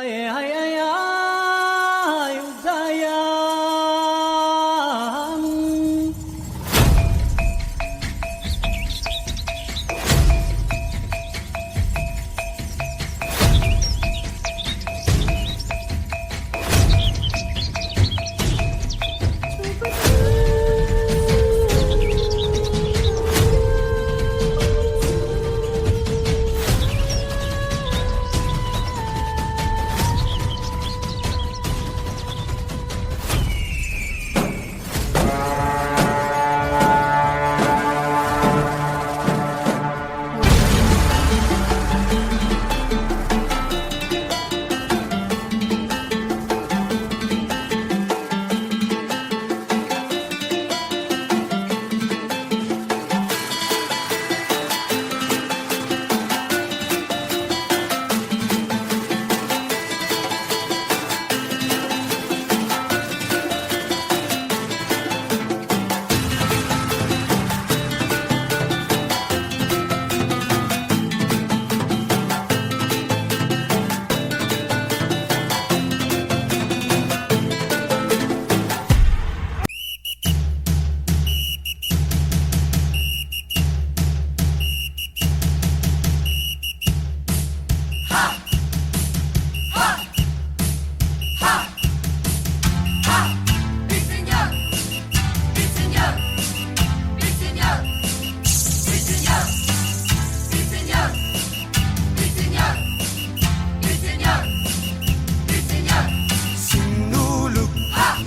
Ay, ay, ay, ay, ugayam.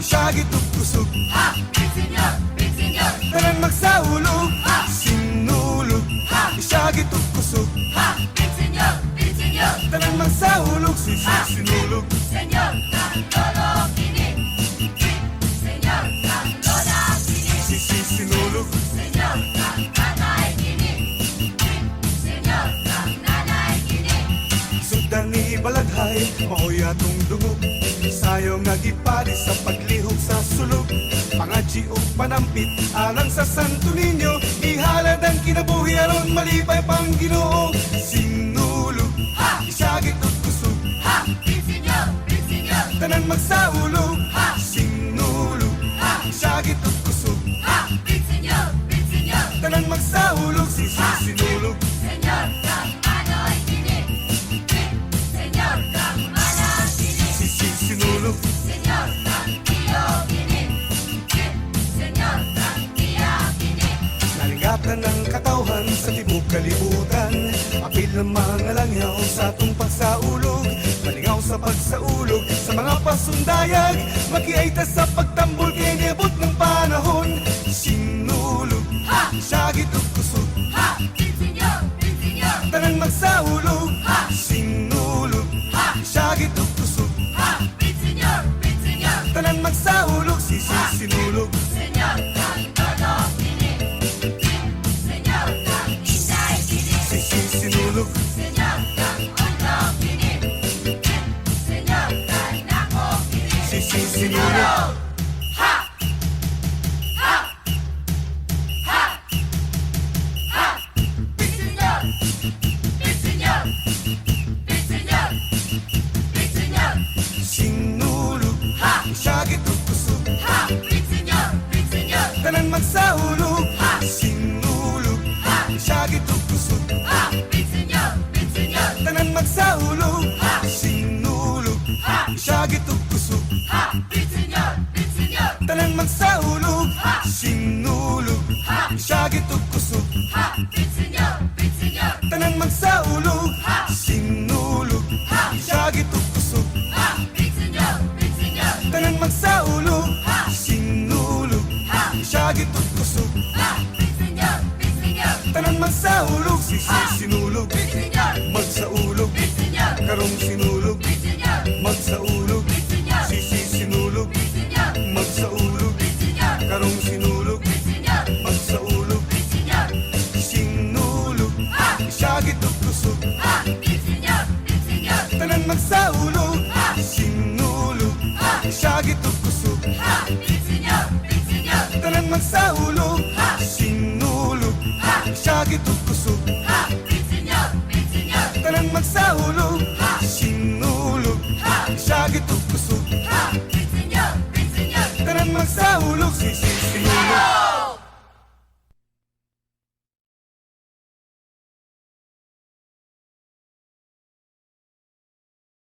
Sagit ug kusog tanan magsaulog sinulog sagit ug kusog tanan magsaulog sinulog Señor, Lolo Kini, Señor, Lola Kini, sinulog Señor, Nanay Kini, Señor, Nanay Kini. sugdan ni balaghay maoy atong dungog sayo nga gipari sa paglihok sa sulog pangadji ug panampit alang sa Santo Niño ihalad ang kinabuhi aron malipay pang Ginoo sinulog isagit ug kusog Señor, Señor, tanan magsaulog sinulog isagit ug kusog Señor, Señor, tanan magsaulog sinulog Señor, Nanay Kini, Señor, Nanay Kini, sinulog Señor, Iyo Kini, Señor, Iya Kini. Naligatan ng katawhan sa tibok kalibutan apil ng mga langyaw sa atong pagsaulog malingaw sa pagsaulog sa mga pasundayag makiaita sa pagtambol kay niabot ng panahon sinulog sagit ug kusog Señor, Señor, tanan magsaulog sinulog sagit ug kusog Señor, Señor, tanan magsaulog sinulog Señor, Lolo Kini, Señor, Inday Kini, sinulog Señor, Ondo Kini, Señor, Nako Kini. sinulog Ha! Ha! Ha! Ha! Señor, Señor, Señor, Señor, sinulog sagit ug kusog Señor, Señor, tanan magsaulog sinulog sagit ug kusog Señor, Señor, tanan magsaulog sinulog sagit ug kusog Señor, Señor, tanan magsaulog sinulog sagit ug kusog Señor, Señor, tanan magsaulog sinulog sagit ug kusog Señor, Señor, tanan magsaulog sinulog sagit ug kusog Señor, Señor, tanan magsaulog sinulog Señor, magsaulog Señor, karong sinulog Señor, magsaulog Señor, sinulog Señor, magsaulog Señor, karong sinulog Señor, magsaulog Señor, sinulog sagit ug kusog Señor, Señor, tanan magsaulog sinulog sagit ug kusog Señor, Señor, tanan magsaulog sinulog sagit ug kusog Señor, Señor, tanan magsaulog sinulog pagsaulog, sisi